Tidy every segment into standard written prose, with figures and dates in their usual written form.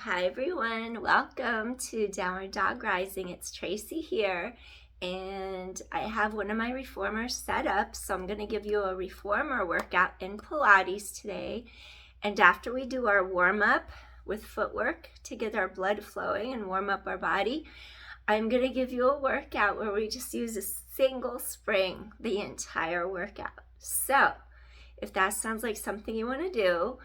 Hi everyone, welcome to Downward Dog Rising. It's Traci here, and I have one of my reformers set up, so I'm going to give you a reformer workout in Pilates today. And after we do our warm-up with footwork to get our blood flowing and warm up our body, I'm going to give you a workout where we just use a single spring the entire workout. So if that sounds like something you want to do,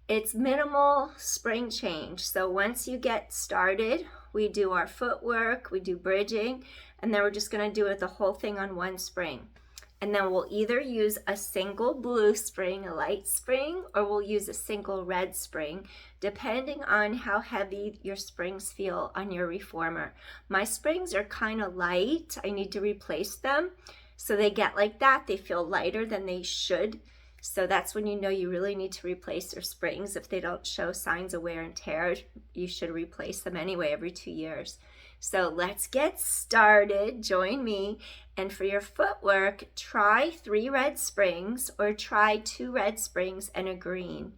it's minimal spring change. So once you get started, we do our footwork, we do bridging, and then we're just going to do it the whole thing on one spring. And then we'll either use a single blue spring, a light spring, or we'll use a single red spring, depending on how heavy your springs feel on your reformer. My springs are kind of light. I need to replace them. So they get like that. They feel lighter than they should. So that's when you know you really need to replace your springs. If they don't show signs of wear and tear, you should replace them anyway every 2 years. So let's get started. Join me. And for your footwork, try 3 red springs or try 2 red springs and a green.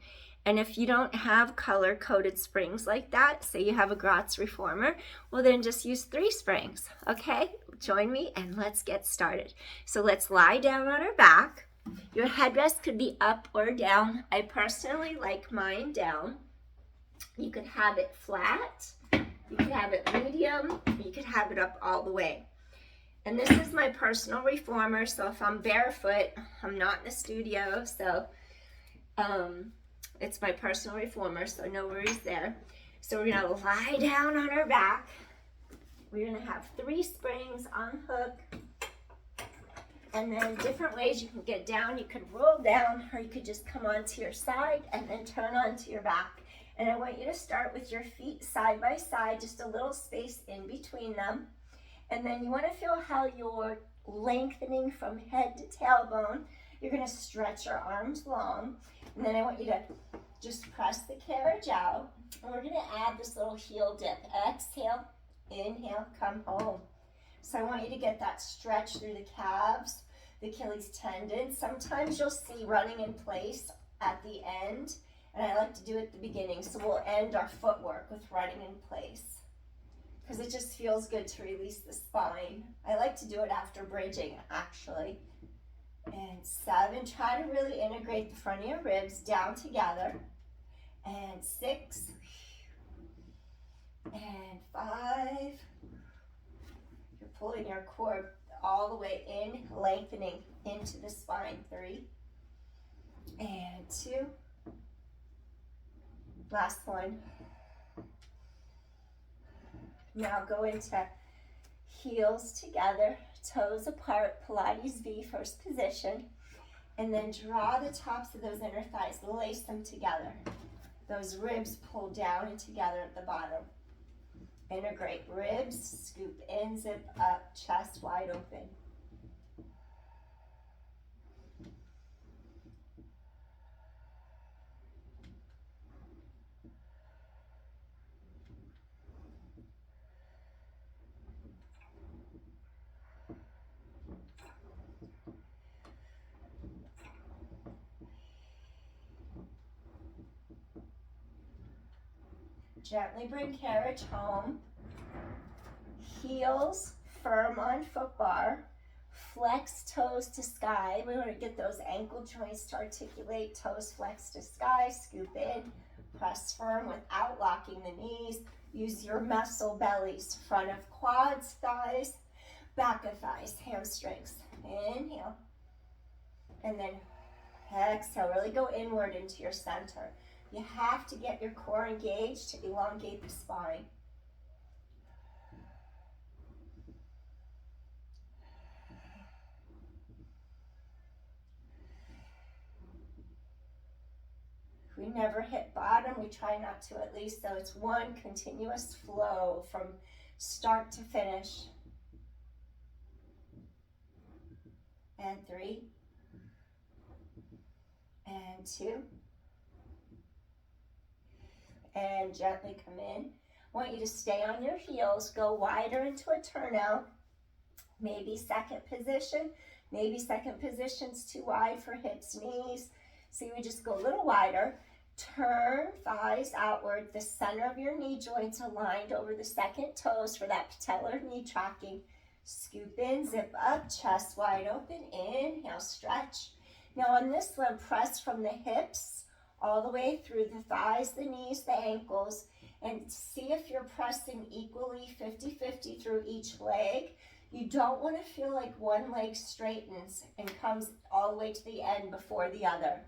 And if you don't have color-coded springs like that, say you have a Gratz reformer, well then just use 3 springs, okay? Join me and let's get started. So let's lie down on our back. Your headrest could be up or down. I personally like mine down. You could have it flat, you could have it medium, you could have it up all the way. And this is my personal reformer, so if I'm barefoot, I'm not in the studio, so it's my personal reformer, so no worries there. So we're gonna lie down on our back. We're gonna have 3 springs on hook. And then different ways you can get down. You could roll down, or you could just come onto your side and then turn onto your back. And I want you to start with your feet side by side, just a little space in between them. And then you want to feel how you're lengthening from head to tailbone. You're going to stretch your arms long. And then I want you to just press the carriage out. And we're going to add this little heel dip. Exhale, inhale, come home. So I want you to get that stretch through the calves, the Achilles tendon. Sometimes you'll see running in place at the end, and I like to do it at the beginning. So we'll end our footwork with running in place because it just feels good to release the spine. I like to do it after bridging, actually. And 7, try to really integrate the front of your ribs down together. And 6, and 5. You're pulling your core all the way in, lengthening into the spine. 3, and 2. Last one. Now go into heels together, toes apart, Pilates V, first position. And then draw the tops of those inner thighs, lace them together. Those ribs pull down and together at the bottom. Integrate ribs, scoop in, zip up, chest wide open. Gently bring carriage home. Heels firm on foot bar. Flex toes to sky. We want to get those ankle joints to articulate. Toes flex to sky. Scoop in. Press firm without locking the knees. Use your muscle bellies. Front of quads, thighs, back of thighs, hamstrings. Inhale. And then exhale. Really go inward into your center. You have to get your core engaged to elongate the spine. We never hit bottom. We try not to, at least, so it's one continuous flow from start to finish. And 3. And 2. And gently come in. I want you to stay on your heels, go wider into a turnout, maybe second position, maybe second position's too wide for hips, knees. See, we just go a little wider. Turn thighs outward, the center of your knee joints aligned over the second toes for that patellar knee tracking. Scoop in, zip up, chest wide open. Inhale, stretch. Now on this one, press from the hips all the way through the thighs, the knees, the ankles, and see if you're pressing equally 50-50 through each leg. You don't want to feel like one leg straightens and comes all the way to the end before the other.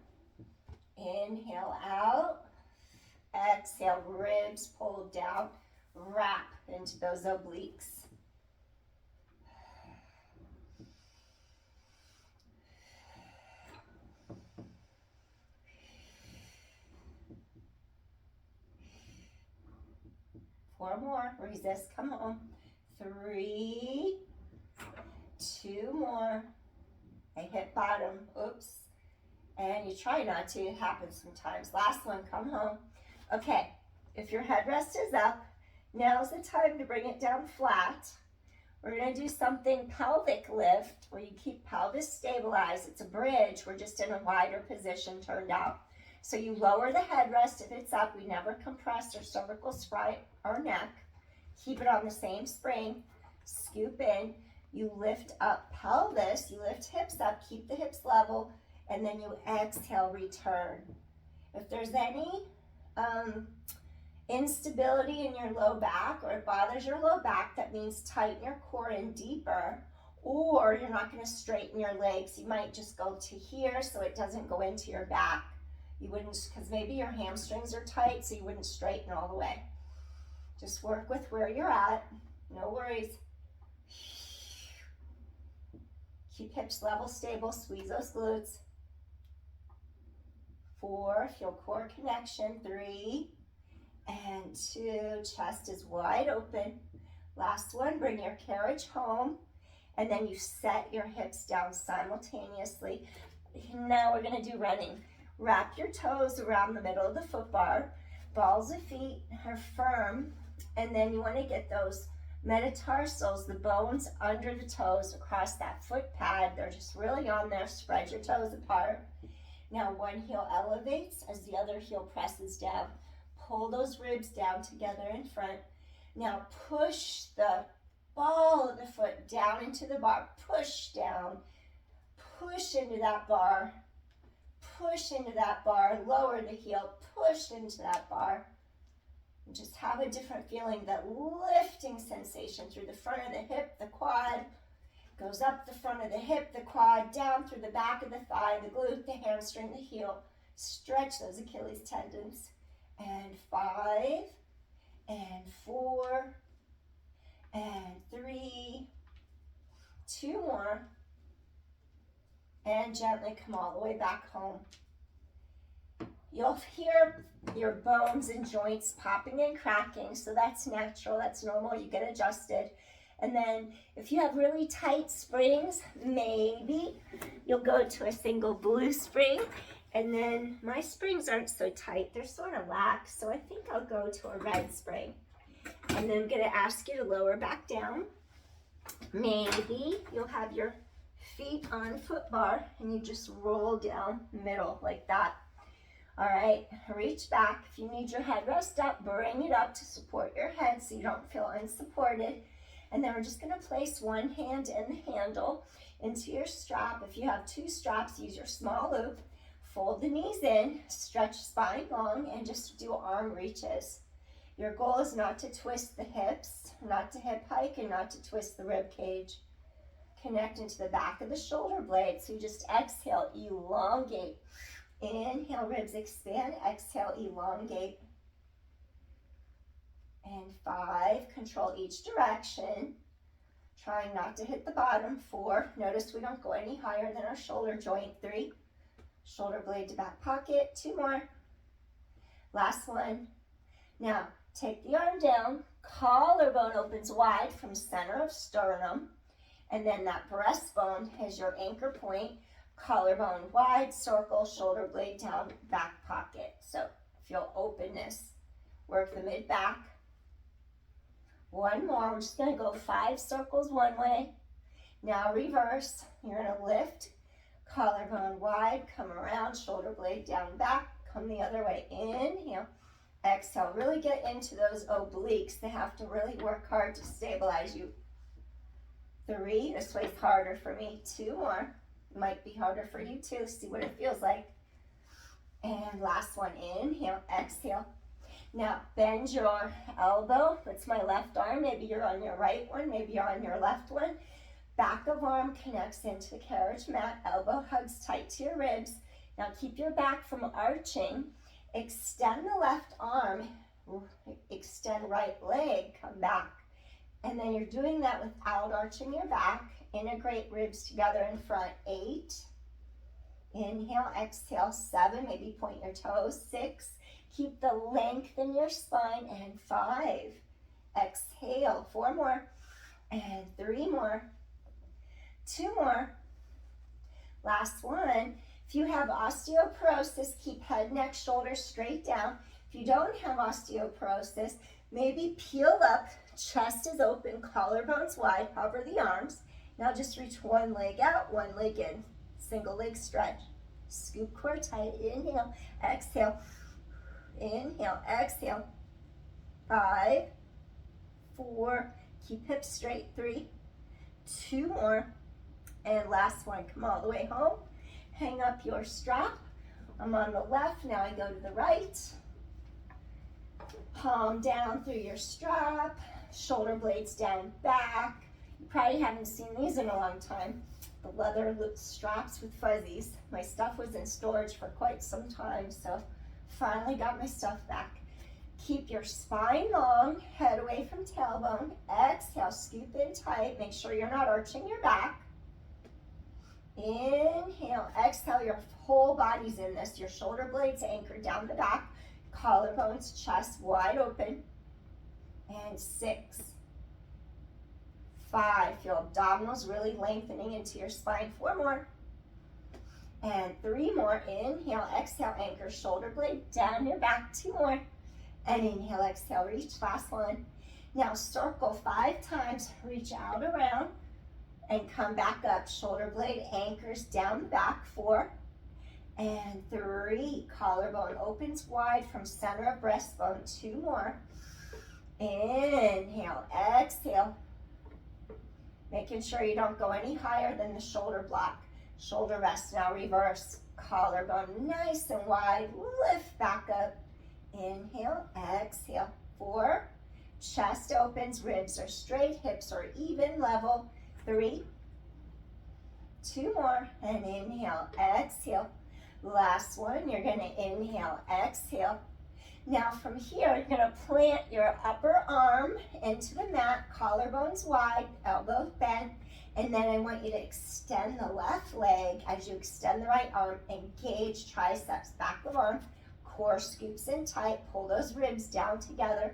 Inhale out. Exhale, ribs pulled down. Wrap into those obliques. Four more. Resist. Come on. 3, 2 more. I hit bottom. Oops. And you try not to. It happens sometimes. Last one. Come home. Okay. If your headrest is up, now's the time to bring it down flat. We're going to do something pelvic lift where you keep pelvis stabilized. It's a bridge. We're just in a wider position turned out. So you lower the headrest if it's up. We never compress or cervical spine or neck. Keep it on the same spring. Scoop in. You lift up pelvis. You lift hips up. Keep the hips level. And then you exhale, return. If there's any instability in your low back or it bothers your low back, that means tighten your core in deeper, or you're not going to straighten your legs. You might just go to here so it doesn't go into your back. You wouldn't, because maybe your hamstrings are tight, so you wouldn't straighten all the way. Just work with where you're at. No worries. Keep hips level, stable. Squeeze those glutes. 4, feel core connection. 3 and 2, chest is wide open. Last one, bring your carriage home, and then you set your hips down simultaneously. Now we're going to do running. Wrap your toes around the middle of the foot bar. Balls of feet are firm, and then you want to get those metatarsals, the bones under the toes across that foot pad. They're just really on there. Spread your toes apart. Now one heel elevates as the other heel presses down. Pull those ribs down together in front. Now push the ball of the foot down into the bar. Push down. Push into that bar. Push into that bar. Lower the heel. Push into that bar. And just have a different feeling, that lifting sensation through the front of the hip, the quad. Goes up the front of the hip, the quad, down through the back of the thigh, the glute, the hamstring, the heel. Stretch those Achilles tendons. And 5, and 4, and 3, 2 more. And gently come all the way back home. You'll hear your bones and joints popping and cracking, so that's natural, that's normal, you get adjusted. And then if you have really tight springs, maybe you'll go to a single blue spring. And then my springs aren't so tight, they're sort of lax, so I think I'll go to a red spring. And then I'm going to ask you to lower back down. Maybe you'll have your feet on foot bar and you just roll down middle like that. All right, reach back. If you need your headrest up, bring it up to support your head so you don't feel unsupported. And then we're just going to place one hand in the handle into your strap. If you have 2 straps, use your small loop. Fold the knees in, stretch spine long, and just do arm reaches. Your goal is not to twist the hips, not to hip hike, and not to twist the rib cage. Connect into the back of the shoulder blade. So you just exhale, elongate. Inhale, ribs expand. Exhale, elongate. And 5, control each direction. Trying not to hit the bottom. 4, notice we don't go any higher than our shoulder joint. 3, shoulder blade to back pocket. 2 more. Last one. Now, take the arm down. Collarbone opens wide from center of sternum. And then that breastbone is your anchor point. Collarbone wide, circle, shoulder blade down, back pocket. So feel openness. Work the mid-back. 1 more. We're just going to go 5 circles one way. Now reverse. You're going to lift. Collarbone wide, come around, shoulder blade down, back, Come the other way. Inhale. Exhale. Really get into those obliques. They have to really work hard to stabilize you. 3. This way's harder for me. 2 more. Might be harder for you too. See what it feels like. And last one. Inhale. Exhale. Now bend your elbow. That's my left arm. Maybe you're on your right one. Maybe you're on your left one. Back of arm connects into the carriage mat. Elbow hugs tight to your ribs. Now keep your back from arching. Extend the left arm. Extend right leg. Come back. And then you're doing that without arching your back. Integrate ribs together in front. 8. Inhale, exhale. 7. Maybe point your toes. 6. Keep the length in your spine. And 5. Exhale. 4 more. And 3 more. 2 more. Last one. If you have osteoporosis, keep head, neck, shoulders straight down. If you don't have osteoporosis, maybe peel up, chest is open, collarbones wide, hover the arms. Now just reach one leg out, one leg in. Single leg stretch. Scoop core tight. Inhale, exhale. Inhale, exhale. 5, 4, keep hips straight. 3, 2 more. And last one, come all the way home. Hang up your strap. I'm on the left, now I go to the right. Palm down through your strap, shoulder blades down back. You probably haven't seen these in a long time. The leather straps with fuzzies. My stuff was in storage for quite some time, so finally got my stuff back. Keep your spine long, head away from tailbone. Exhale, scoop in tight. Make sure you're not arching your back. Inhale, exhale, your whole body's in this. Your shoulder blades anchored down the back, collarbones, chest wide open. And 6, 5, feel abdominals really lengthening into your spine. 4 more. And 3 more. Inhale, exhale, anchor shoulder blade down your back. 2 more. And inhale, exhale, reach. Last one. Now circle 5 times, reach out around. And come back up, shoulder blade anchors down the back. 4 and 3, collarbone opens wide from center of breastbone. 2 more. Inhale, exhale. Making sure you don't go any higher than the shoulder block. Shoulder rest, now reverse. Collarbone nice and wide, lift back up. Inhale, exhale. 4, chest opens, ribs are straight, hips are even, level. 3, 2 more, and inhale, exhale. Last one, you're gonna inhale, exhale. Now from here, you're gonna plant your upper arm into the mat, collarbones wide, elbows bent, and then I want you to extend the left leg. As you extend the right arm, engage triceps, back of arm, core scoops in tight, pull those ribs down together.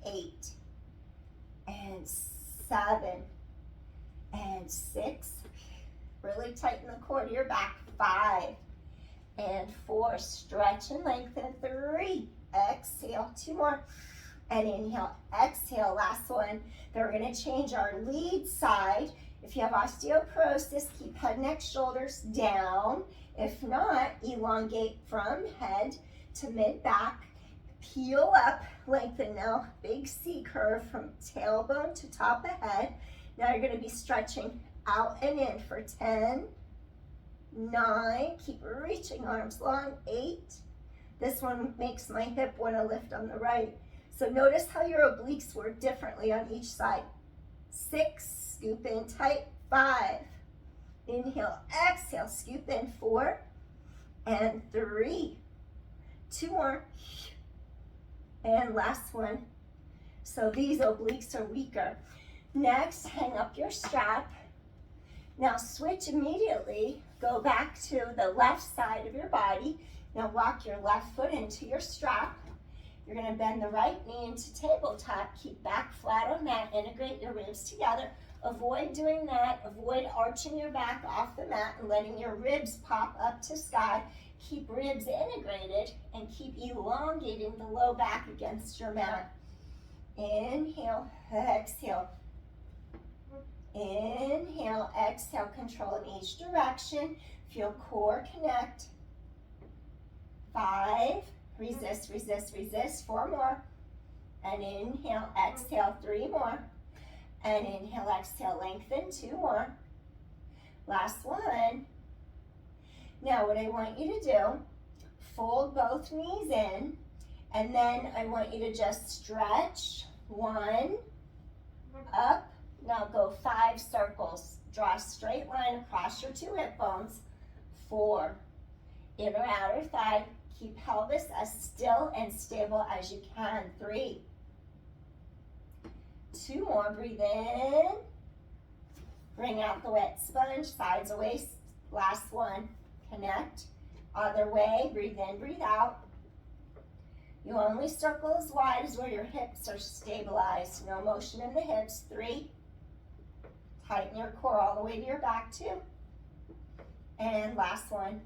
8 and 7 and 6, really tighten the core to your back. 5 and 4, stretch and lengthen. 3, exhale. 2 more, and inhale, exhale. Last one. Then we're going to change our lead side. If you have osteoporosis, keep head, neck, shoulders down. If not, elongate from head to mid-back. Peel up, lengthen now. Big C curve from tailbone to top of head. Now you're going to be stretching out and in for 10, 9, keep reaching, arms long. 8, this one makes my hip want to lift on the right. So notice how your obliques work differently on each side. 6, scoop in tight. 5, inhale, exhale, scoop in. 4 and 3, 2 more, and last one. So these obliques are weaker. Next, hang up your strap. Now switch immediately. Go back to the left side of your body. Now walk your left foot into your strap. You're going to bend the right knee into tabletop. Keep back flat on mat. Integrate your ribs together. Avoid doing that. Avoid arching your back off the mat and letting your ribs pop up to sky. Keep ribs integrated and keep elongating the low back against your mat. Inhale, exhale. Inhale, exhale, control in each direction. Feel core connect. 5, resist, resist, resist, 4 more, and inhale, exhale, 3 more, and inhale, exhale, lengthen, 2 more, last one. Now what I want you to do, fold both knees in, and then I want you to just stretch, 1, up, now go 5 circles, draw a straight line across your 2 hip bones, 4, inner outer thigh, keep pelvis as still and stable as you can, 3, 2 more, breathe in, bring out the wet sponge, sides of waist, last one, connect, other way, breathe in, breathe out. You only circle as wide as where your hips are stabilized, no motion in the hips, 3, tighten your core all the way to your back, 2, and last one.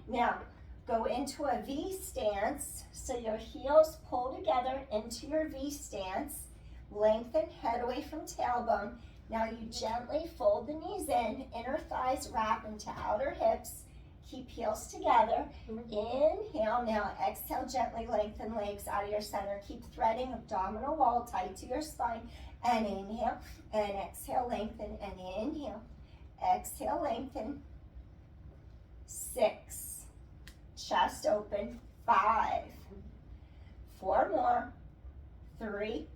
Now, go into a V stance, so your heels pull together into your V stance, lengthen head away from tailbone. Now you gently fold the knees in, inner thighs wrap into outer hips, keep heels together, inhale, now exhale, gently lengthen legs out of your center, keep threading abdominal wall tight to your spine, and inhale, and exhale, lengthen, and inhale, exhale, lengthen, 6, chest open, 5, 4 more, 3,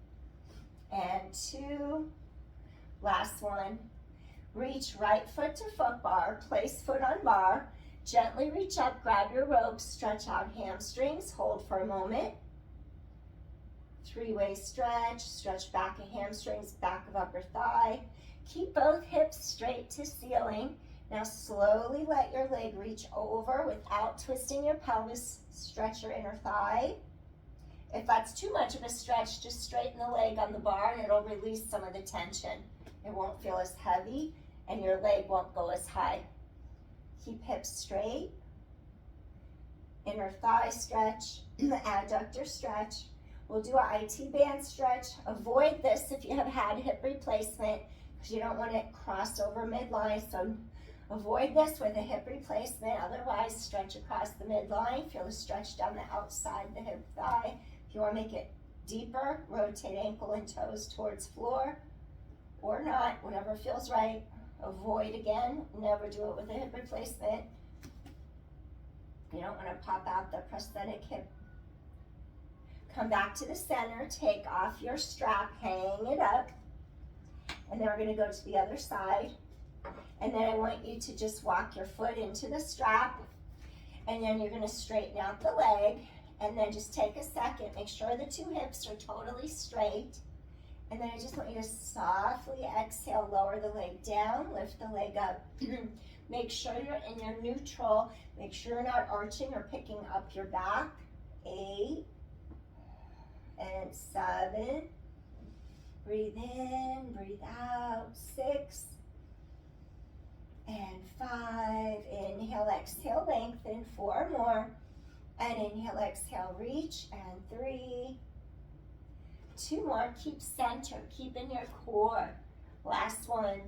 and 2, last one. Reach right foot to foot bar, place foot on bar, gently reach up, grab your ropes, stretch out hamstrings, hold for a moment. 3-way stretch, stretch back of hamstrings, back of upper thigh. Keep both hips straight to ceiling. Now slowly let your leg reach over without twisting your pelvis, stretch your inner thigh. If that's too much of a stretch, just straighten the leg on the bar and it'll release some of the tension. It won't feel as heavy and your leg won't go as high. Keep hips straight, inner thigh stretch, adductor stretch. We'll do a IT band stretch. Avoid this if you have had hip replacement because you don't want it crossed over midline. So avoid this with a hip replacement. Otherwise, stretch across the midline. Feel the stretch down the outside of the hip thigh. If you want to make it deeper, rotate ankle and toes towards floor or not, whatever feels right. Avoid again, never do it with a hip replacement. You don't want to pop out the prosthetic hip. Come back to the center, take off your strap, hang it up, and then we're going to go to the other side. And then I want you to just walk your foot into the strap, and then you're going to straighten out the leg, and then just take a second, make sure the 2 hips are totally straight. And then I just want you to softly exhale, lower the leg down, lift the leg up. Make sure you're in your neutral. Make sure you're not arching or picking up your back. 8 and 7. Breathe in, breathe out. 6 and 5. Inhale, exhale, lengthen. 4 more. And inhale, exhale, reach. And 3. 2 more, keep center, keep in your core. Last one.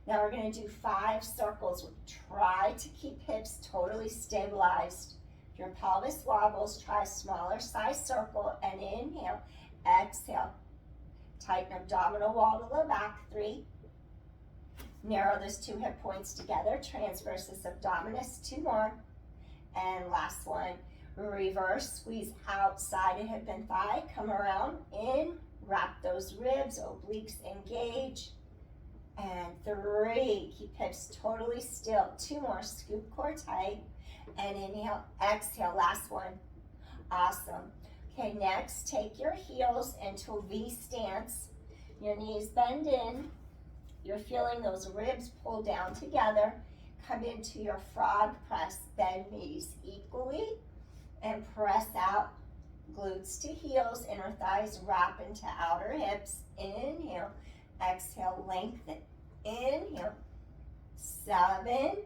Now we're going to do 5 circles. Try to keep hips totally stabilized. If your pelvis wobbles, try a smaller size circle and inhale, exhale. Tighten abdominal wall to low back, 3. Narrow those 2 hip points together, transversus abdominis, 2 more. And last one. Reverse, squeeze outside of hip and thigh, come around, in, wrap those ribs, obliques engage, and 3, keep hips totally still, 2 more, scoop core tight, and inhale, exhale, last one, awesome. Okay, next, take your heels into a V stance, your knees bend in, you're feeling those ribs pull down together, come into your frog press, bend knees equally, and press out, glutes to heels, inner thighs wrap into outer hips. Inhale, exhale, lengthen. Inhale, 7.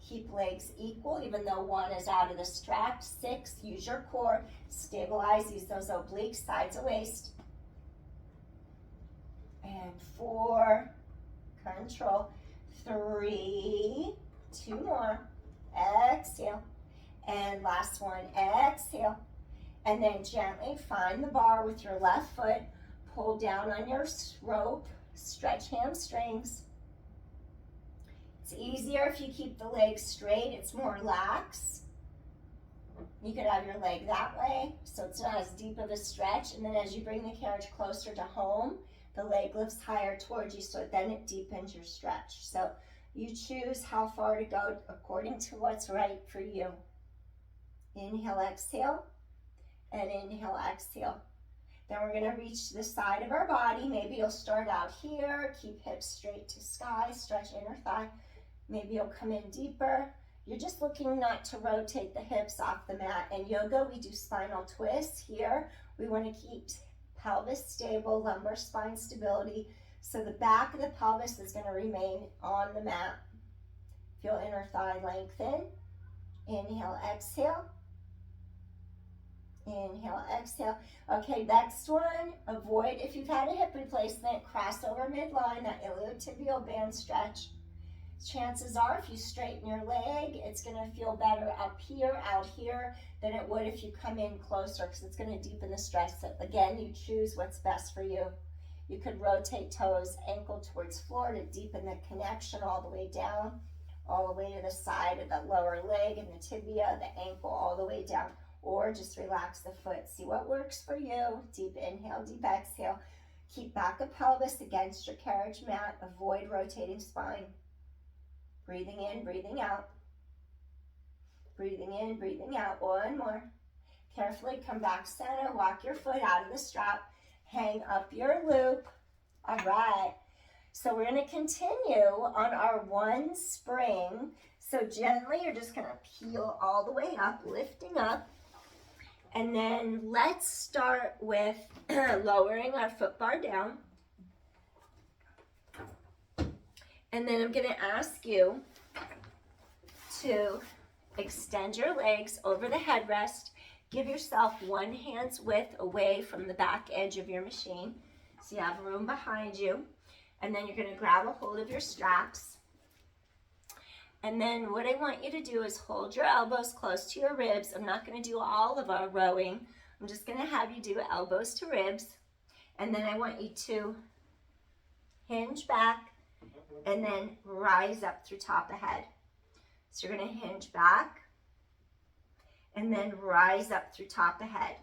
Keep legs equal, even though one is out of the strap. 6, use your core, stabilize, use those obliques, sides of waist. And 4, control. 3, 2 more, exhale. And last one, exhale. And then gently find the bar with your left foot. Pull down on your rope. Stretch hamstrings. It's easier if you keep the legs straight. It's more lax. You could have your leg that way, so it's not as deep of a stretch. And then as you bring the carriage closer to home, the leg lifts higher towards you, so then it deepens your stretch. So you choose how far to go according to what's right for you. Inhale, exhale, and inhale, exhale. Then we're going to reach to the side of our body. Maybe you'll start out here, keep hips straight to sky, stretch inner thigh. Maybe you'll come in deeper. You're just looking not to rotate the hips off the mat. In yoga, we do spinal twists. Here, we want to keep pelvis stable, lumbar spine stability. So the back of the pelvis is going to remain on the mat. Feel inner thigh lengthen. Inhale, exhale. Inhale, exhale. Okay, next one, avoid, if you've had a hip replacement, crossover midline, that iliotibial band stretch. Chances are if you straighten your leg, it's going to feel better up here, out here, than it would if you come in closer, because it's going to deepen the stretch. So again, you choose what's best for you. You could rotate toes, ankle towards floor to deepen the connection all the way down, all the way to the side of the lower leg and the tibia, the ankle all the way down. Or just relax the foot. See what works for you. Deep inhale, deep exhale. Keep back of pelvis against your carriage mat. Avoid rotating spine. Breathing in, breathing out. Breathing in, breathing out. One more. Carefully come back center. Walk your foot out of the strap. Hang up your loop. All right. So we're going to continue on our one spring. So gently, you're just going to peel all the way up, lifting up. And then let's start with lowering our foot bar down. And then I'm going to ask you to extend your legs over the headrest. Give yourself one hand's width away from the back edge of your machine, so you have room behind you. And then you're going to grab a hold of your straps. And then what I want you to do is hold your elbows close to your ribs. I'm not going to do all of our rowing. I'm just going to have you do elbows to ribs. And then I want you to hinge back and then rise up through top of head. So you're going to hinge back and then rise up through top of head.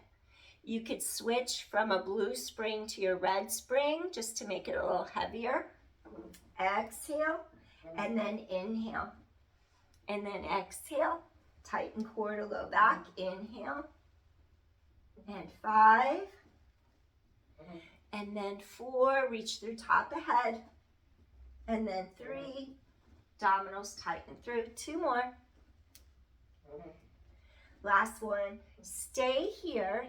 You could switch from a blue spring to your red spring just to make it a little heavier. Exhale and then inhale. And then exhale, tighten core to low back, inhale, and 5, and then 4, reach through top of head, and then 3, abdominals tighten through, 2 more. Last one, stay here,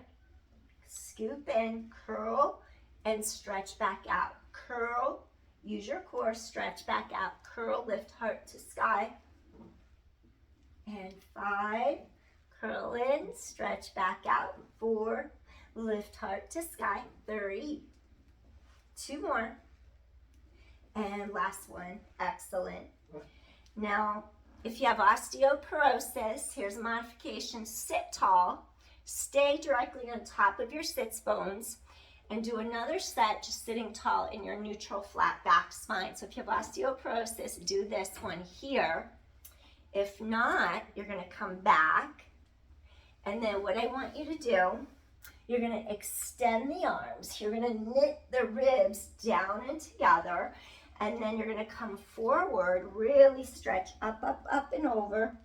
scoop in, curl, and stretch back out. Curl, use your core, stretch back out, curl, lift heart to sky. And 5, curl in, stretch back out. 4, lift heart to sky. 3, 2 more. And last one, excellent. Now, if you have osteoporosis, here's a modification. Sit tall, stay directly on top of your sits bones, and do another set just sitting tall in your neutral flat back spine. So if you have osteoporosis, do this one here. If not, you're going to come back, and then what I want you to do, you're going to extend the arms. You're going to knit the ribs down and together, and then you're going to come forward, really stretch up, up, up, and over.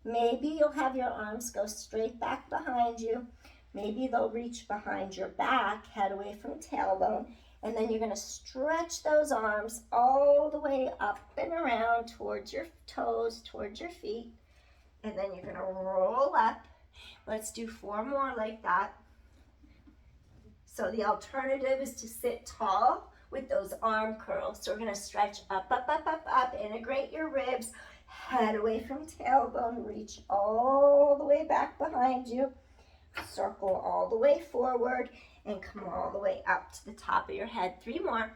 Maybe you'll have your arms go straight back behind you. Maybe they'll reach behind your back, head away from tailbone. And then you're going to stretch those arms all the way up and around towards your toes, towards your feet. And then you're going to roll up. Let's do 4 more like that. So the alternative is to sit tall with those arm curls. So we're going to stretch up, up, up, up, up. Integrate your ribs. Head away from tailbone. Reach all the way back behind you. Circle all the way forward. And come all the way up to the top of your head. 3 more.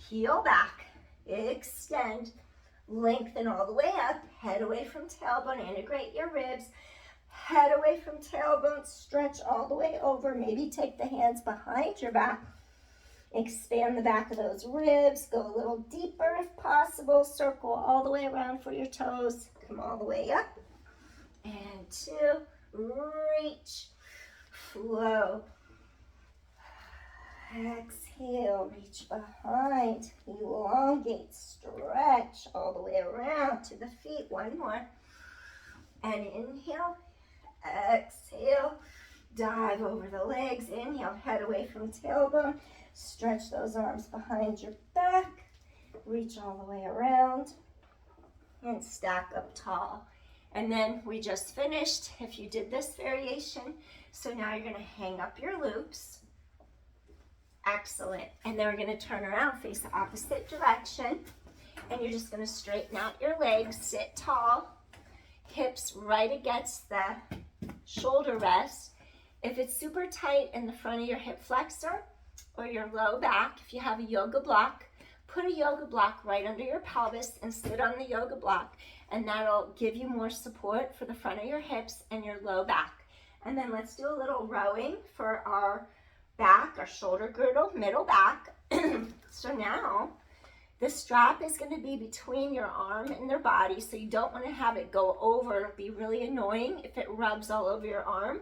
Peel back. Extend. Lengthen all the way up. Head away from tailbone. Integrate your ribs. Head away from tailbone, stretch all the way over. Maybe take the hands behind your back. Expand the back of those ribs. Go a little deeper if possible. Circle all the way around for your toes. Come all the way up. And 2, reach, flow. Exhale, reach behind, elongate, stretch all the way around to the feet. 1 more. And inhale, exhale, dive over the legs. Inhale, head away from tailbone. Stretch those arms behind your back. Reach all the way around and stack up tall. And then we just finished, if you did this variation. So now you're gonna hang up your loops. Excellent. And then we're gonna turn around, face the opposite direction. And you're just gonna straighten out your legs, sit tall, hips right against the shoulder rest. If it's super tight in the front of your hip flexor or your low back, if you have a yoga block, put a yoga block right under your pelvis and sit on the yoga block, and that'll give you more support for the front of your hips and your low back. And then let's do a little rowing for our back, our shoulder girdle, middle back. So now the strap is going to be between your arm and their body, so you don't want to have it go over. It'll be really annoying if it rubs all over your arm.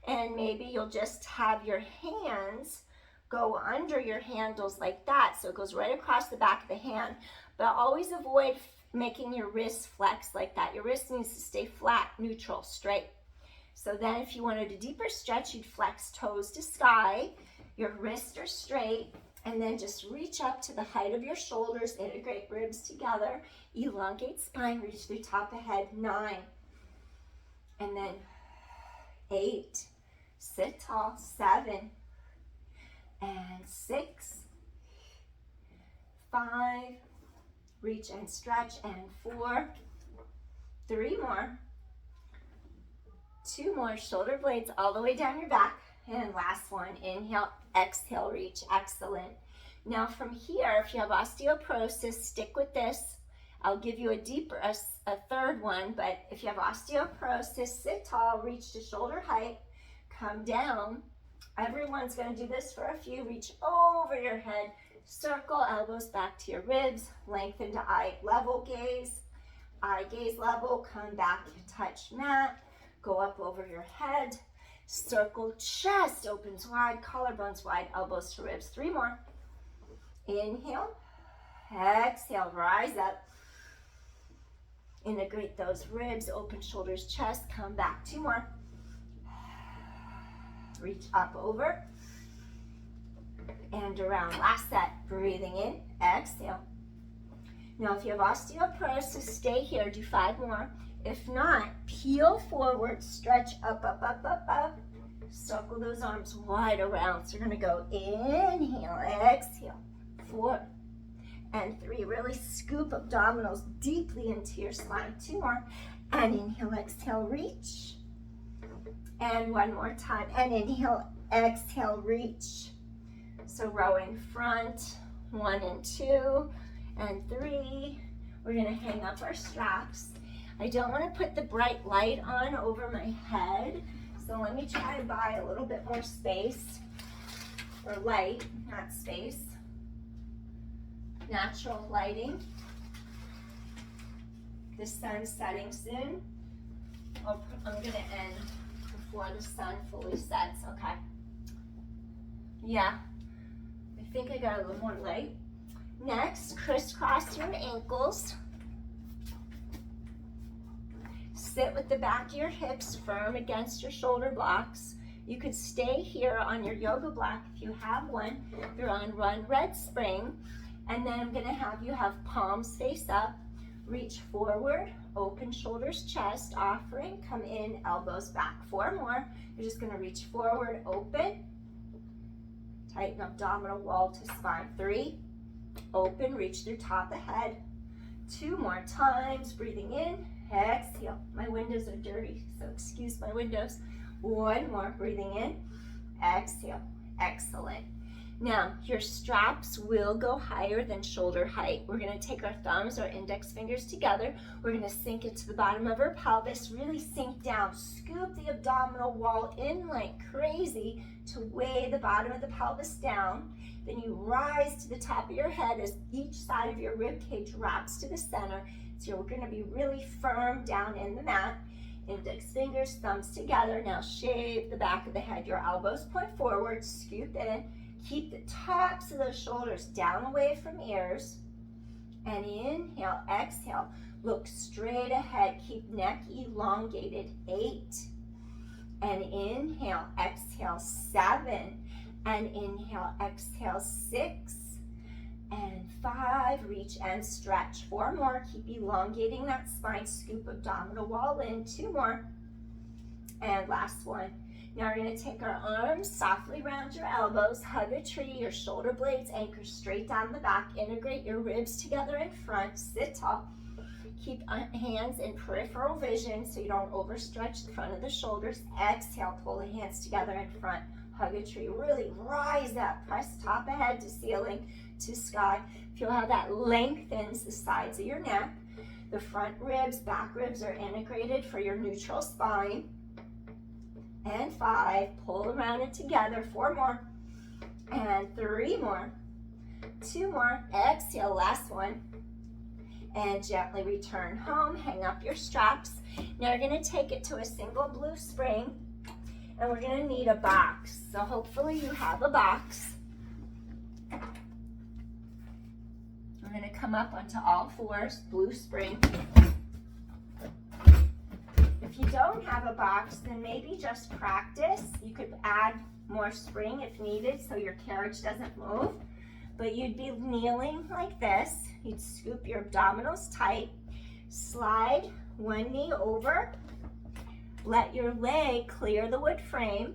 And maybe you'll just have your hands go under your handles like that, so it goes right across the back of the hand. But always avoid making your wrists flex like that. Your wrist needs to stay flat, neutral, straight. So then if you wanted a deeper stretch, you'd flex toes to sky, your wrists are straight, and then just reach up to the height of your shoulders, integrate ribs together, elongate spine, reach through top of head. 9, and then 8, sit tall. 7, and 6, 5, reach and stretch, and 4, 3 more, 2 more, shoulder blades all the way down your back, and last one, inhale, exhale, reach. Excellent. Now from here, if you have osteoporosis, stick with this. I'll give you a third one, but if you have osteoporosis, sit tall, reach to shoulder height, come down. Everyone's going to do this for a few. Reach over your head, circle, elbows back to your ribs, lengthen to eye level gaze, eye gaze level, come back, touch mat, go up over your head, circle, chest opens wide, collarbones wide, elbows to ribs. 3 more. Inhale, exhale, rise up, integrate those ribs, open shoulders, chest, come back. 2 more. Reach up over and around. Last set. Breathing in, exhale. Now if you have osteoporosis, stay here, do 5 more. If not, peel forward, stretch up, up, up, up, up. Circle those arms wide around. So you're going to go inhale, exhale. 4 and 3. Really scoop abdominals deeply into your spine. 2 more. And inhale, exhale, reach. And 1 more time. And inhale, exhale, reach. So rowing front, 1 and 2 and 3. We're going to hang up our straps. I don't want to put the bright light on over my head, so let me try to buy a little bit more space, or light, not space, natural lighting. The sun's setting soon. I'm going to end before the sun fully sets, okay? Yeah, I think I got a little more light. Next, crisscross your ankles. Sit with the back of your hips firm against your shoulder blocks. You could stay here on your yoga block if you have one. You're on Run Red Spring. And then I'm going to have you have palms face up. Reach forward, open shoulders, chest, offering. Come in, elbows back. 4 more. You're just going to reach forward, open. Tighten abdominal wall to spine. 3, open, reach through top of head. 2 more times, breathing in, exhale. My windows are dirty, so excuse my windows. 1 more, breathing in, exhale. Excellent. Now, your straps will go higher than shoulder height. We're gonna take our thumbs or index fingers together. We're gonna sink it to the bottom of our pelvis, really sink down. Scoop the abdominal wall in like crazy to weigh the bottom of the pelvis down. Then you rise to the top of your head as each side of your rib cage wraps to the center. So you're gonna be really firm down in the mat. Index fingers, thumbs together. Now shape the back of the head. Your elbows point forward, scoop in. Keep the tops of those shoulders down away from ears. And inhale, exhale. Look straight ahead. Keep neck elongated. 8. And inhale, exhale. 7. And inhale, exhale. 6. And 5. Reach and stretch. 4 more. Keep elongating that spine. Scoop abdominal wall in. 2 more. And last one. Now we're going to take our arms softly around your elbows, hug a tree, your shoulder blades anchor straight down the back, integrate your ribs together in front, sit tall. Keep hands in peripheral vision so you don't overstretch the front of the shoulders. Exhale, pull the hands together in front, hug a tree. Really rise up, press top of head to ceiling, to sky. Feel how that lengthens the sides of your neck. The front ribs, back ribs are integrated for your neutral spine. And 5, pull around it together. 4 more, and 3 more, 2 more, exhale, last one, and gently return home, hang up your straps. Now you're gonna take it to a single blue spring, and we're gonna need a box. So hopefully you have a box. We're gonna come up onto all fours, blue spring. If you don't have a box, then maybe just practice. You could add more spring if needed so your carriage doesn't move. But you'd be kneeling like this. You'd scoop your abdominals tight, slide one knee over, let your leg clear the wood frame,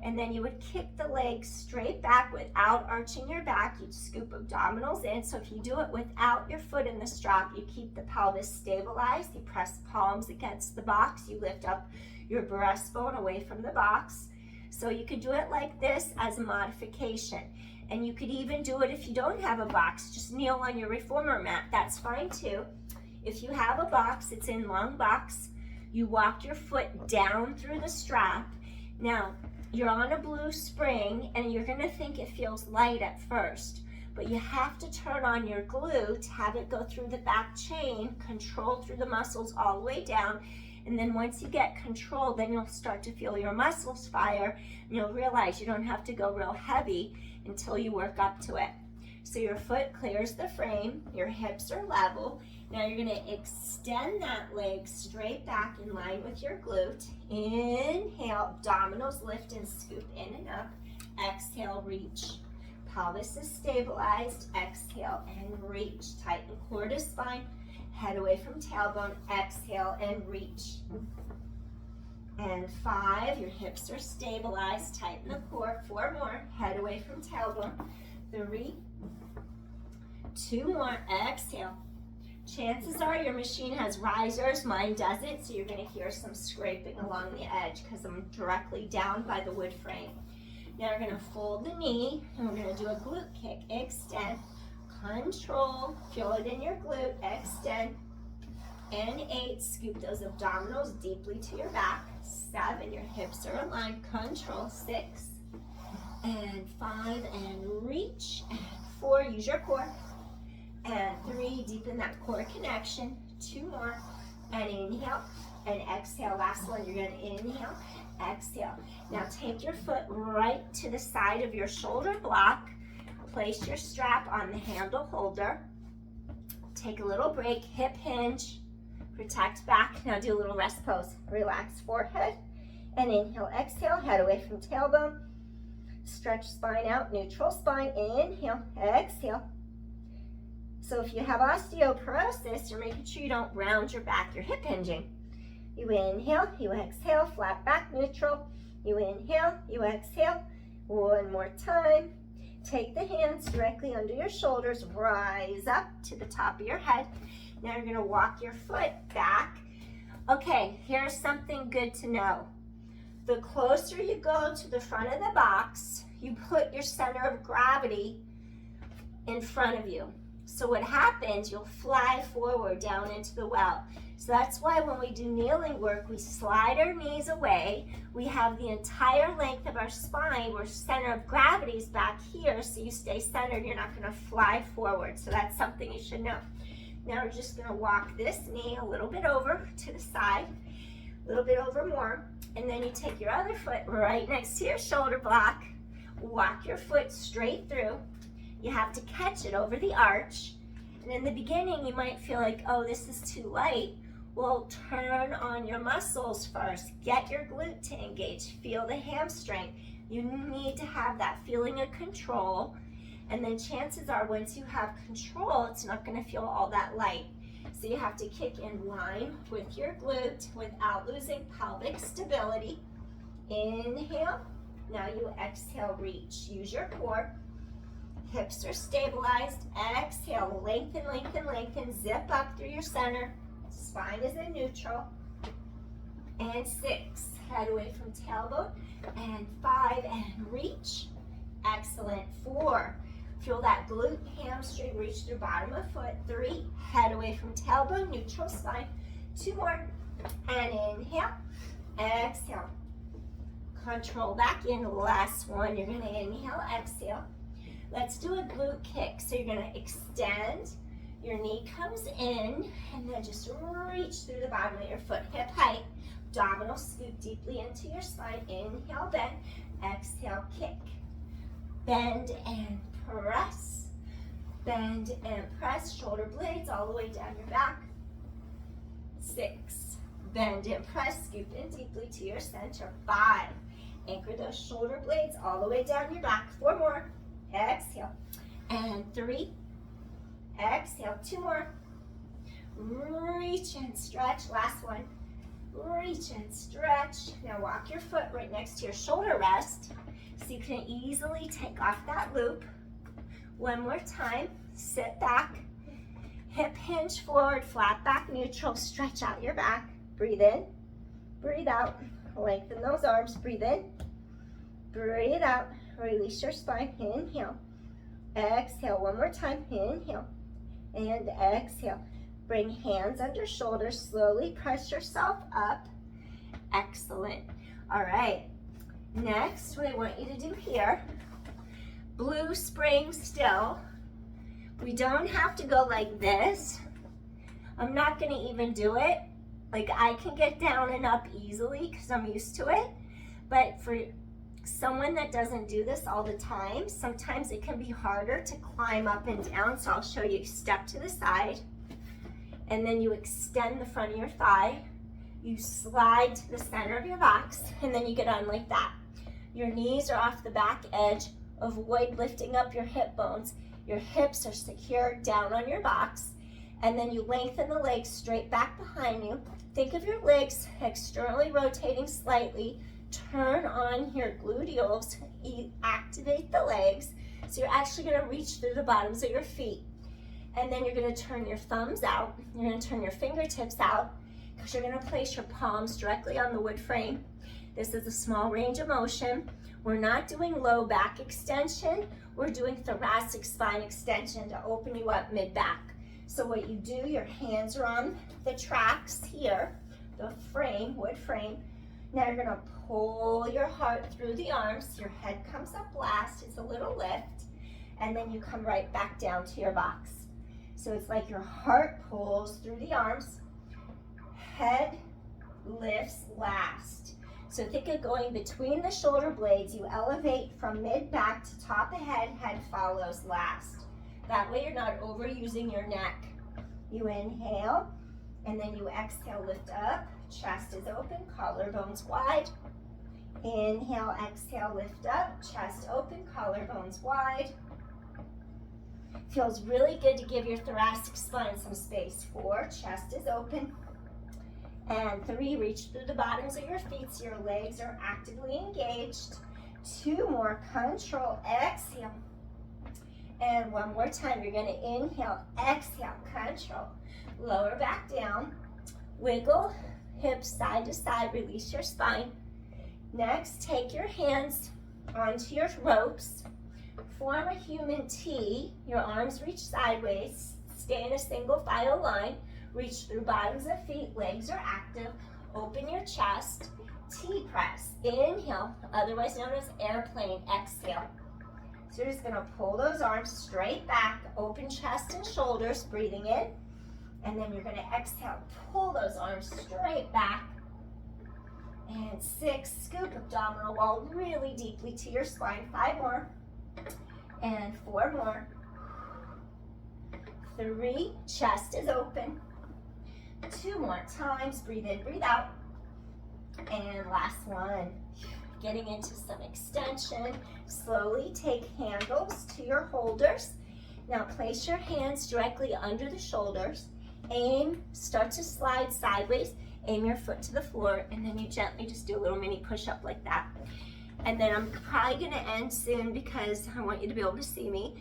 and then you would kick the leg straight back without arching your back. You'd scoop abdominals in. So if you do it without your foot in the strap, you keep the pelvis stabilized. You press palms against the box. You lift up your breastbone away from the box. So you could do it like this as a modification. And you could even do it if you don't have a box. Just kneel on your reformer mat. That's fine too. If you have a box, it's in long box. You walk your foot down through the strap. Now, you're on a blue spring and you're gonna think it feels light at first, but you have to turn on your glue to have it go through the back chain, control through the muscles all the way down. And then once you get control, then you'll start to feel your muscles fire and you'll realize you don't have to go real heavy until you work up to it. So your foot clears the frame, your hips are level. Now you're gonna extend that leg straight back in line with your glute. Inhale, abdominals lift and scoop in and up. Exhale, reach. Pelvis is stabilized. Exhale and reach. Tighten core to spine. Head away from tailbone. Exhale and reach. And 5, your hips are stabilized. Tighten the core. 4 more. Head away from tailbone. 3, 2 more. Exhale. Chances are your machine has risers, mine doesn't, so you're going to hear some scraping along the edge because I'm directly down by the wood frame. Now we're going to fold the knee and we're going to do a glute kick. Extend, control, feel it in your glute, extend, and 8, scoop those abdominals deeply to your back. 7, your hips are aligned, control, 6, and 5, and reach, and 4, use your core. And 3, deepen that core connection. 2 more, and inhale, and exhale. Last one, you're gonna inhale, exhale. Now take your foot right to the side of your shoulder block. Place your strap on the handle holder. Take a little break, hip hinge, protect back. Now do a little rest pose. Relax forehead, and inhale, exhale, head away from tailbone. Stretch spine out, neutral spine, inhale, exhale. So if you have osteoporosis, you're making sure you don't round your back, you're hip hinging. You inhale, you exhale, flat back, neutral. You inhale, you exhale. One more time. Take the hands directly under your shoulders, rise up to the top of your head. Now you're gonna walk your foot back. Okay, here's something good to know. The closer you go to the front of the box, you put your center of gravity in front of you. So what happens, you'll fly forward down into the well. So that's why when we do kneeling work, we slide our knees away. We have the entire length of our spine where center of gravity is back here, so you stay centered, you're not gonna fly forward. So that's something you should know. Now we're just gonna walk this knee a little bit over to the side, a little bit over more, and then you take your other foot right next to your shoulder block, walk your foot straight through. You have to catch it over the arch. And in the beginning, you might feel like, oh, this is too light. Well, turn on your muscles first. Get your glute to engage. Feel the hamstring. You need to have that feeling of control. And then chances are, once you have control, it's not going to feel all that light. So you have to kick in line with your glute without losing pelvic stability. Inhale. Now you exhale, reach. Use your core. Hips are stabilized. Exhale, lengthen, lengthen, lengthen. Zip up through your center. Spine is in neutral. And 6. Head away from tailbone. And 5, and reach. Excellent. 4. Feel that glute, hamstring, reach through bottom of foot. 3. Head away from tailbone, neutral spine. 2 more. And inhale. Exhale. Control back in. Last one. You're going to inhale, exhale. Let's do a glute kick. So you're going to extend, your knee comes in, and then just reach through the bottom of your foot, hip height. Abdominal scoop deeply into your spine. Inhale, bend. Exhale, kick. Bend and press. Bend and press. Shoulder blades all the way down your back. 6. Bend and press. Scoop in deeply to your center. 5. Anchor those shoulder blades all the way down your back. 4 more. Exhale. And 3. Exhale. 2 more. Reach and stretch. Last one. Reach and stretch. Now walk your foot right next to your shoulder rest so you can easily take off that loop. One more time. Sit back. Hip hinge forward. Flat back neutral. Stretch out your back. Breathe in. Breathe out. Lengthen those arms. Breathe in. Breathe out. Release your spine. Inhale. Exhale. One more time. Inhale. And exhale. Bring hands under shoulders. Slowly press yourself up. Excellent. All right. Next, what I want you to do here, blue spring still. We don't have to go like this. I'm not going to even do it. Like, I can get down and up easily because I'm used to it. But for someone that doesn't do this all the time, sometimes it can be harder to climb up and down. So I'll show you. Step to the side, and then you extend the front of your thigh. You slide to the center of your box, and then you get on like that. Your knees are off the back edge. Avoid lifting up your hip bones. Your hips are secured down on your box. And then you lengthen the legs straight back behind you. Think of your legs externally rotating slightly. Turn on your gluteals. Activate the legs. So you're actually going to reach through the bottoms of your feet. And then you're going to turn your thumbs out. You're going to turn your fingertips out because you're going to place your palms directly on the wood frame. This is a small range of motion. We're not doing low back extension. We're doing thoracic spine extension to open you up mid-back. So what you do, your hands are on the tracks here, the frame, wood frame. Now you're gonna pull your heart through the arms. Your head comes up last, it's a little lift, and then you come right back down to your box. So it's like your heart pulls through the arms, head lifts last. So think of going between the shoulder blades. You elevate from mid-back to top of head, head follows last. That way you're not overusing your neck. You inhale, and then you exhale, lift up. Chest is open, collarbones wide. Inhale, exhale, lift up. Chest open, collarbones wide. Feels really good to give your thoracic spine some space. 4, chest is open. And 3, reach through the bottoms of your feet so your legs are actively engaged. 2 more, control, exhale. And 1 more time, you're gonna inhale, exhale, control. Lower back down, wiggle, hips side to side, release your spine. Next, take your hands onto your ropes. Form a human T. Your arms reach sideways. Stay in a single file line. Reach through bottoms of feet. Legs are active. Open your chest. T press. Inhale, otherwise known as airplane. Exhale. So you're just going to pull those arms straight back. Open chest and shoulders. Breathing in. And then you're going to exhale. Pull those arms straight back. And 6. Scoop abdominal wall really deeply to your spine. 5 more. And 4 more. 3, chest is open. 2 more times, breathe in, breathe out. And last one. Getting into some extension. Slowly take handles to your holders. Now place your hands directly under the shoulders. Aim, start to slide sideways. Aim your foot to the floor, and then you gently just do a little mini push-up like that. And then I'm probably gonna end soon because I want you to be able to see me.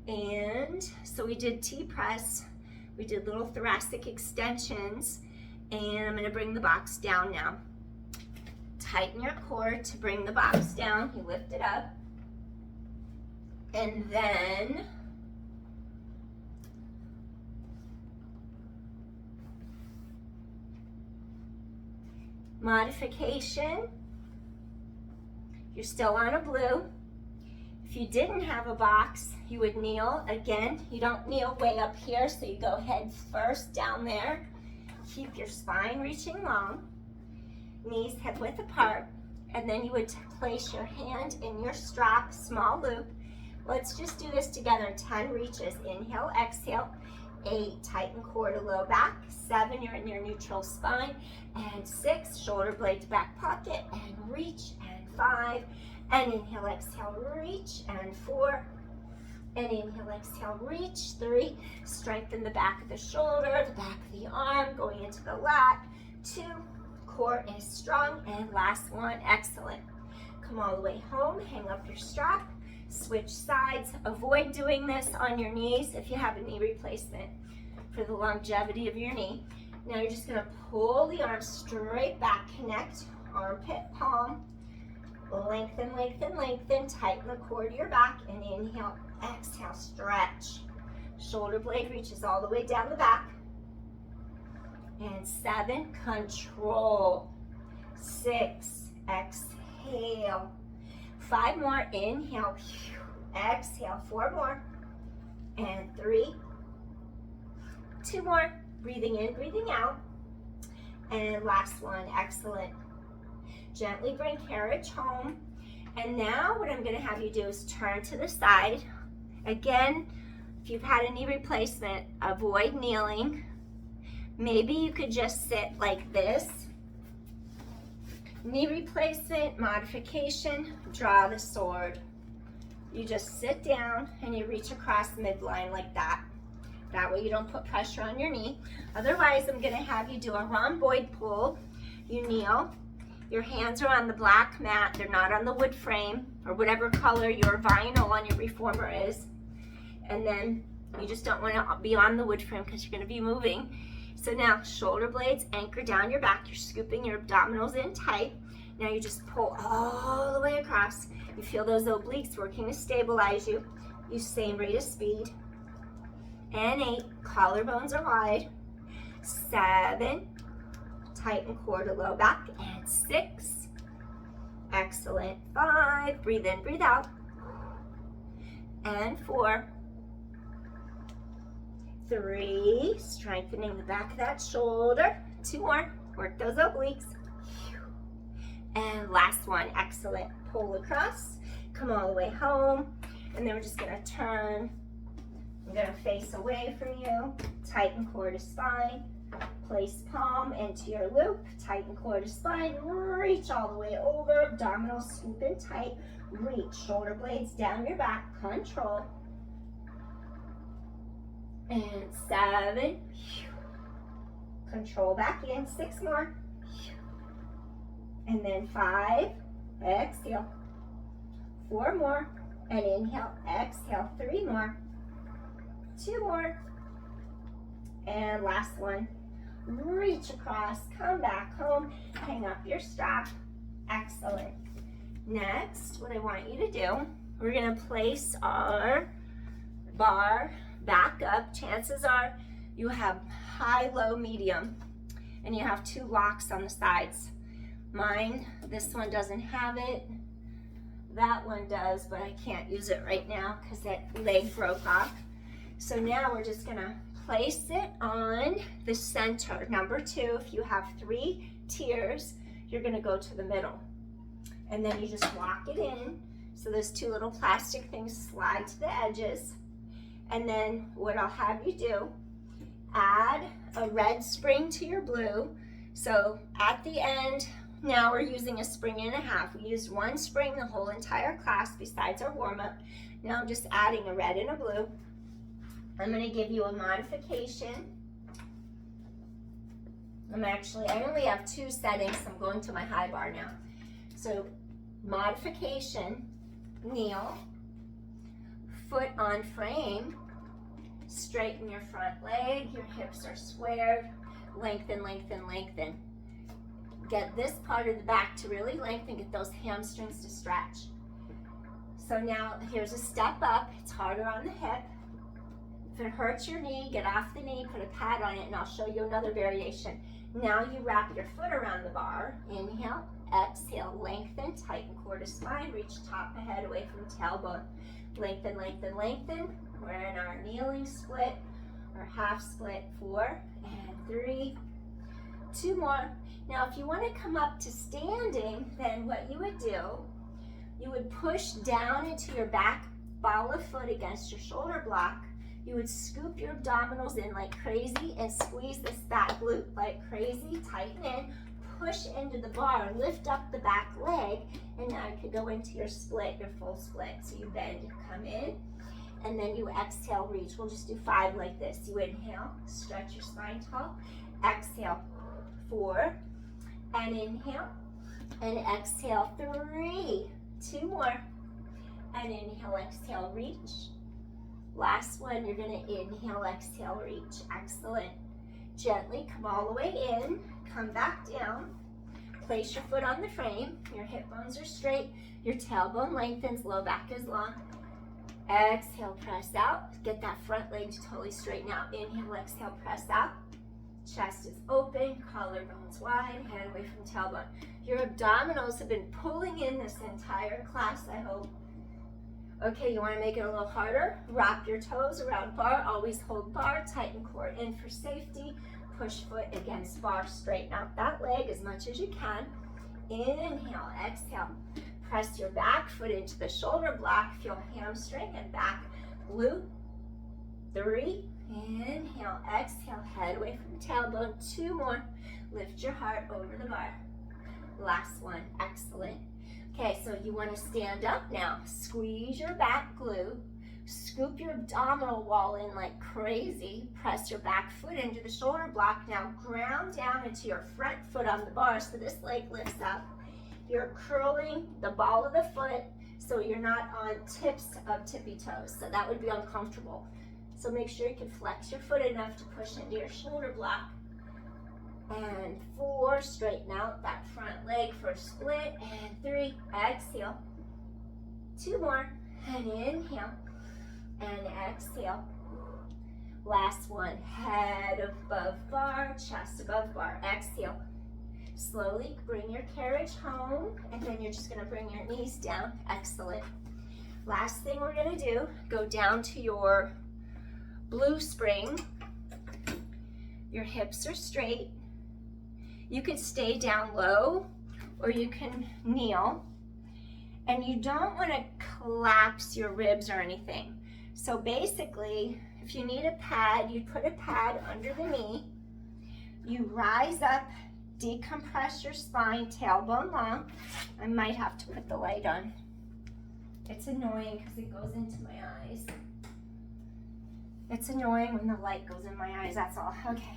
And so we did T-press, we did little thoracic extensions, and I'm gonna bring the box down now. Tighten your core to bring the box down. You lift it up. And then modification. You're still on a blue. If you didn't have a box, you would kneel. Again, you don't kneel way up here, so you go head first down there. Keep your spine reaching long. Knees hip width apart. And then you would place your hand in your strap, small loop. Let's just do this together. 10 reaches. Inhale, exhale. 8, tighten core to low back. 7, you're in your neutral spine. And 6, shoulder blades back pocket. And reach. And 5, and inhale, exhale, reach. And 4, and inhale, exhale, reach. 3, strengthen the back of the shoulder, the back of the arm, going into the lat. 2, core is strong. And last one, excellent. Come all the way home, hang up your strap. Switch sides. Avoid doing this on your knees if you have a knee replacement for the longevity of your knee. Now you're just going to pull the arms straight back. Connect armpit, palm. Lengthen, lengthen, lengthen. Tighten the core to your back. And inhale, exhale, stretch. Shoulder blade reaches all the way down the back. And 7, control. 6, exhale. 5 more, inhale, exhale. 4 more, and 3, 2 more, breathing in, breathing out, and last one, excellent. Gently bring carriage home, and now what I'm going to have you do is turn to the side. Again, if you've had a knee replacement, avoid kneeling. Maybe you could just sit like this. Knee replacement, modification, draw the sword. You just sit down and you reach across midline like that. That way you don't put pressure on your knee. Otherwise, I'm gonna have you do a rhomboid pull. You kneel, your hands are on the black mat, they're not on the wood frame or whatever color your vinyl on your reformer is. And then you just don't wanna be on the wood frame because you're gonna be moving. So now shoulder blades anchor down your back. You're scooping your abdominals in tight. Now you just pull all the way across. You feel those obliques working to stabilize you. Use same rate of speed. And 8, collarbones are wide. 7, tighten core to low back. And 6, excellent. 5, breathe in, breathe out. And 4, 3, strengthening the back of that shoulder. 2 more, work those obliques. And last one, excellent. Pull across, come all the way home, and then we're just gonna turn. I'm gonna face away from you, tighten core to spine, place palm into your loop, tighten core to spine, reach all the way over, abdominals scoop in tight, reach, shoulder blades down your back, control. And 7, control back in, 6 more. And then 5, exhale. 4 more, and inhale, exhale. 3 more, 2 more, and last one. Reach across, come back home, hang up your strap. Excellent. Next, what I want you to do, we're gonna place our bar back up. Chances are you have high, low, medium, and you have 2 locks on the sides. Mine, this one doesn't have it. That one does, but I can't use it right now because that leg broke off. So now we're just gonna place it on the center. Number 2, if you have 3 tiers, you're gonna go to the middle. And then you just lock it in. So those 2 little plastic things slide to the edges. And then what I'll have you do, add a red spring to your blue. So at the end, now we're using a spring and a half. We used 1 spring the whole entire class besides our warm-up. Now I'm just adding a red and a blue. I'm going to give you a modification. I only have 2 settings, so I'm going to my high bar now. So modification, kneel, foot on frame, straighten your front leg, your hips are squared, lengthen, lengthen, lengthen. Get this part of the back to really lengthen, get those hamstrings to stretch. So now here's a step up, it's harder on the hip. If it hurts your knee, get off the knee, put a pad on it, and I'll show you another variation. Now you wrap your foot around the bar, inhale, exhale, lengthen, tighten core to spine, reach top of head away from tailbone. Lengthen, lengthen, lengthen. We're in our kneeling split, or half split, 4 and 3. 2 more. Now if you want to come up to standing, then what you would do, you would push down into your back ball of foot against your shoulder block. You would scoop your abdominals in like crazy and squeeze this back glute like crazy, tighten in, push into the bar, lift up the back leg, and now you could go into your split, your full split. So you bend, you come in, and then you exhale, reach. We'll just do 5 like this. You inhale, stretch your spine tall, exhale, 4, and inhale, and exhale, 3. 2 more, and inhale, exhale, reach. Last one, you're gonna inhale, exhale, reach. Excellent. Gently come all the way in, come back down, place your foot on the frame, your hip bones are straight, your tailbone lengthens, low back is long. Exhale, press out, get that front leg to totally straighten out. Inhale, exhale, press out. Chest is open, collarbones wide, head away from tailbone. Your abdominals have been pulling in this entire class, I hope. Okay, you want to make it a little harder? Wrap your toes around bar, always hold bar, tighten core in for safety, push foot against bar, straighten out that leg as much as you can. Inhale, exhale, press your back foot into the shoulder block, feel hamstring and back glute. 3, inhale, exhale, head away from tailbone. 2 more, lift your heart over the bar. Last one, excellent. Okay, so you want to stand up now. Squeeze your back glute. Scoop your abdominal wall in like crazy. Press your back foot into the shoulder block. Now ground down into your front foot on the bar so this leg lifts up. You're curling the ball of the foot so you're not on tips of tippy toes. So that would be uncomfortable. So make sure you can flex your foot enough to push into your shoulder block. And 4, straighten out that front leg for a split. And 3, exhale. 2 more, and inhale, and exhale. Last one, head above bar, chest above bar. Exhale. Slowly bring your carriage home, and then you're just gonna bring your knees down. Excellent. Last thing we're gonna do, go down to your blue spring. Your hips are straight. You could stay down low or you can kneel, and you don't want to collapse your ribs or anything. So basically, if you need a pad, you put a pad under the knee, you rise up, decompress your spine, tailbone long. I might have to put the light on. It's annoying because it goes into my eyes. It's annoying when the light goes in my eyes, that's all. Okay,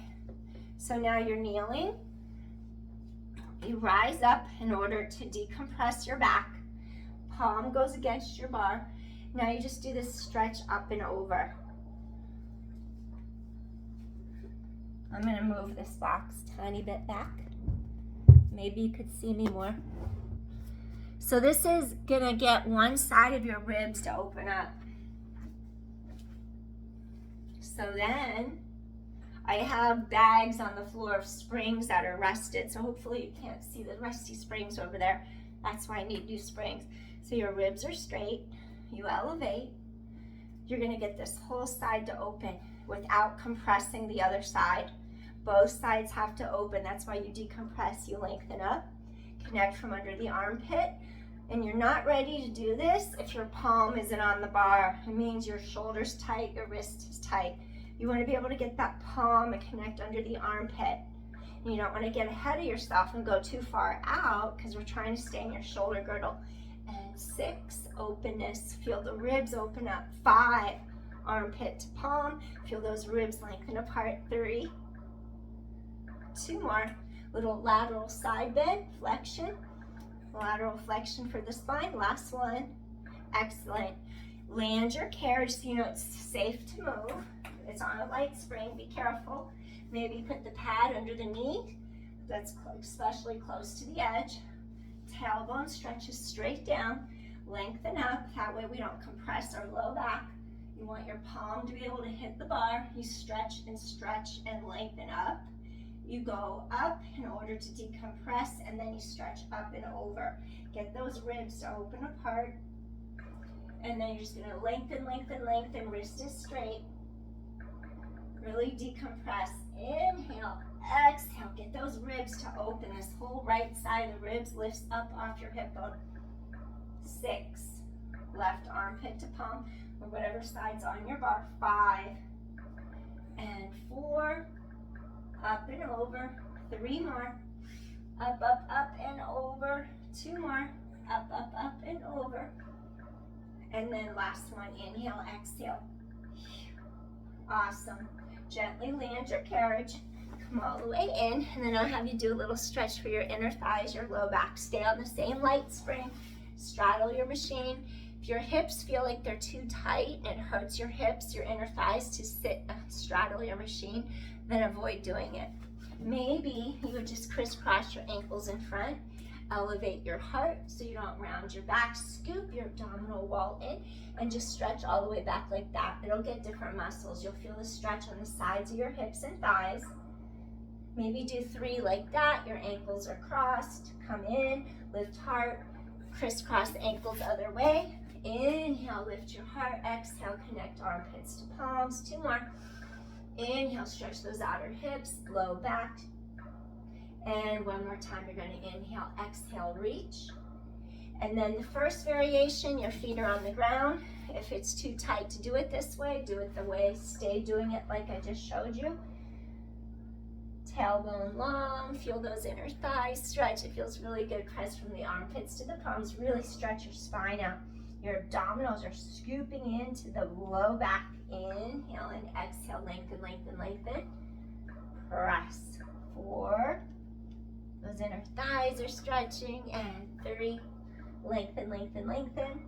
so now you're kneeling. You rise up in order to decompress your back. Palm goes against your bar. Now you just do this stretch up and over. I'm gonna move this box a tiny bit back. Maybe you could see me more. So this is gonna get one side of your ribs to open up. So then I have bags on the floor of springs that are rusted. So hopefully you can't see the rusty springs over there. That's why I need new springs. So your ribs are straight, you elevate. You're gonna get this whole side to open without compressing the other side. Both sides have to open. That's why you decompress, you lengthen up, connect from under the armpit. And you're not ready to do this if your palm isn't on the bar. It means your shoulder's tight, your wrist is tight. You want to be able to get that palm and connect under the armpit. And you don't want to get ahead of yourself and go too far out because we're trying to stay in your shoulder girdle. And 6, openness. Feel the ribs open up. 5, armpit to palm. Feel those ribs lengthen apart. 3, 2 more. Little lateral side bend, flexion. Lateral flexion for the spine. Last one. Excellent. Land your carriage so you know it's safe to move. It's on a light spring. Be careful. Maybe put the pad under the knee. That's especially close to the edge. Tailbone stretches straight down. Lengthen up. That way we don't compress our low back. You want your palm to be able to hit the bar. You stretch and lengthen up. You go up in order to decompress, and then you stretch up and over. Get those ribs to open apart. And then you're just gonna lengthen, lengthen, lengthen. Wrist is straight. Really decompress. Inhale, exhale. Get those ribs to open. This whole right side of the ribs lifts up off your hip bone. 6, left armpit to palm, or whatever side's on your bar. 5, and 4, up and over. 3 more. Up, up, up and over. 2 more. Up, up, up and over. And then last one, inhale, exhale. Awesome. Gently land your carriage. Come all the way in, and then I'll have you do a little stretch for your inner thighs, your low back. Stay on the same light spring. Straddle your machine. If your hips feel like they're too tight and it hurts your hips, your inner thighs to straddle your machine, then avoid doing it. Maybe you would just crisscross your ankles in front, elevate your heart so you don't round your back, scoop your abdominal wall in, and just stretch all the way back like that. It'll get different muscles. You'll feel the stretch on the sides of your hips and thighs. Maybe do 3 like that. Your ankles are crossed. Come in, lift heart, crisscross ankles other way. Inhale, lift your heart. Exhale, connect armpits to palms. 2 more. Inhale, stretch those outer hips, low back. And one more time, you're going to inhale, exhale, reach. And then the first variation, your feet are on the ground. If it's too tight to do it this way, do it the way, stay doing it like I just showed you. Tailbone long, feel those inner thighs stretch. It feels really good. Press from the armpits to the palms. Really stretch your spine out. Your abdominals are scooping into the low back. Inhale and exhale, lengthen, lengthen, lengthen. Press. 4. Those inner thighs are stretching. And 3. Lengthen, lengthen, lengthen.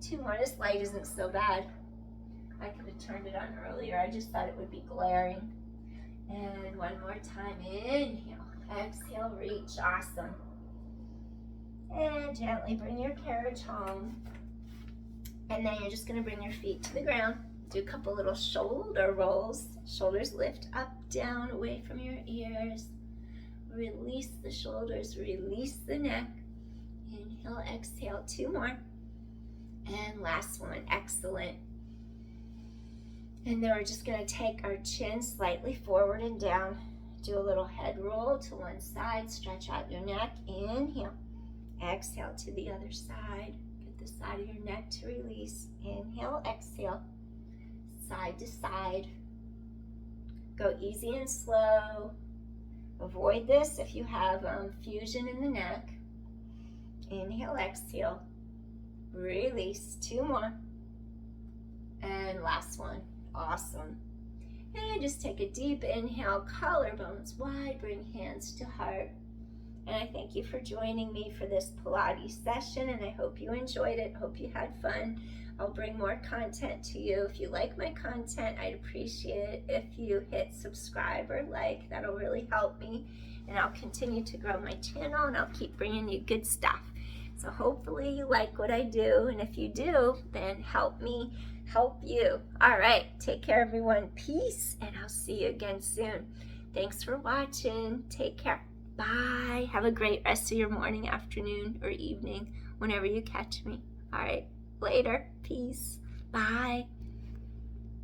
2 more. This light isn't so bad. I could have turned it on earlier. I just thought it would be glaring. And one more time. Inhale, exhale, reach. Awesome. And gently bring your carriage home. And then you're just going to bring your feet to the ground. Do a couple little shoulder rolls. Shoulders lift up, down, away from your ears. Release the shoulders, release the neck. Inhale, exhale, 2 more. And last one, excellent. And then we're just going to take our chin slightly forward and down. Do a little head roll to one side, stretch out your neck. Inhale, exhale to the other side. Get the side of your neck to release. Inhale, exhale. Side to side. Go easy and slow. Avoid this if you have fusion in the neck. Inhale, exhale. Release. 2 more. And last one. Awesome. And just take a deep inhale, collarbones wide, bring hands to heart. And I thank you for joining me for this Pilates session, and I hope you enjoyed it. Hope you had fun. I'll bring more content to you. If you like my content, I'd appreciate it if you hit subscribe or like. That'll really help me, and I'll continue to grow my channel, and I'll keep bringing you good stuff. So hopefully you like what I do, and if you do, then help me help you. All right, take care everyone. Peace, and I'll see you again soon. Thanks for watching. Take care. Bye. Have a great rest of your morning, afternoon, or evening, whenever you catch me. All right, later. Peace. Bye.